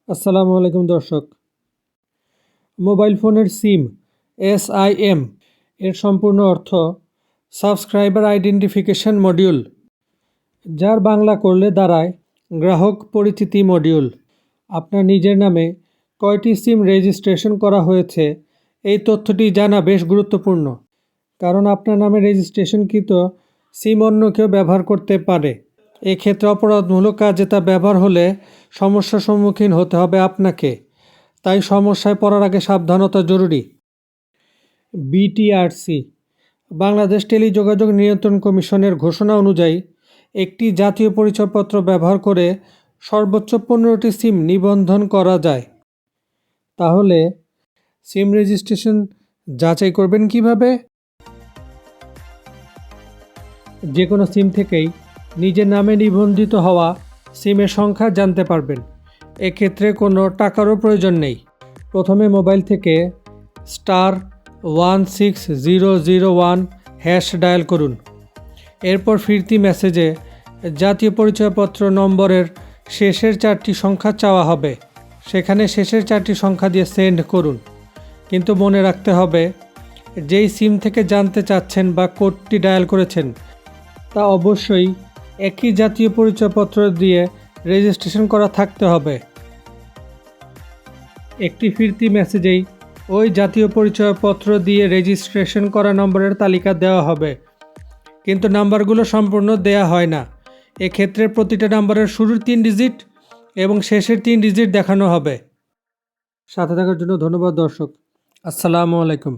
আসসালামু আলাইকুম দর্শক। মোবাইল ফোনের সিম SIM এর সম্পূর্ণ অর্থ সাবস্ক্রাইবার আইডেন্টিফিকেশন মডিউল, যার বাংলা করলে দাঁড়ায় গ্রাহক পরিচিতি মডিউল। আপনার নিজের নামে কয়টি সিম রেজিস্ট্রেশন করা হয়েছে এই তথ্যটি জানা বেশ গুরুত্বপূর্ণ, কারণ আপনার নামে রেজিস্ট্রেশনকৃত সিম অন্য কেউ ব্যবহার করতে পারে। এক্ষেত্রে অপরাধমূলক কাজে তা ব্যবহার হলে সমস্যার সম্মুখীন হতে হবে আপনাকে। তাই সমস্যায় পড়ার আগে সাবধানতা জরুরি। BTRC বাংলাদেশ টেলিযোগাযোগ নিয়ন্ত্রণ কমিশনের ঘোষণা অনুযায়ী একটি জাতীয় পরিচয়পত্র ব্যবহার করে সর্বোচ্চ 15টি সিম নিবন্ধন করা যায়। তাহলে সিম রেজিস্ট্রেশন যাচাই করবেন কিভাবে? যে কোনো সিম থেকেই নিজের নামে নিবন্ধিত হওয়া সিমের সংখ্যা জানতে পারবেন। এক্ষেত্রে কোনো টাকারও প্রয়োজন নেই। প্রথমে মোবাইল থেকে *16001# ডায়াল করুন। এরপর ফিরতি মেসেজে জাতীয় পরিচয়পত্র নম্বরের শেষের 4টি সংখ্যা চাওয়া হবে। সেখানে শেষের 4টি সংখ্যা দিয়ে সেন্ড করুন। কিন্তু মনে রাখতে হবে, যেই সিম থেকে জানতে চাচ্ছেন বা কোডটি ডায়াল করেছেন তা অবশ্যই একই জাতীয় পরিচয়পত্র দিয়ে রেজিস্ট্রেশন করা থাকতে হবে। একটি ফিরতি মেসেজেই ওই জাতীয় পরিচয়পত্র দিয়ে রেজিস্ট্রেশন করা নম্বরের তালিকা দেওয়া হবে, কিন্তু নাম্বারগুলো সম্পূর্ণ দেয়া হয় না। এক্ষেত্রে প্রতিটা নাম্বারের শুরুর 3 ডিজিট এবং শেষের 3 ডিজিট দেখানো হবে। সাথে থাকার জন্য ধন্যবাদ দর্শক। আসসালামু আলাইকুম।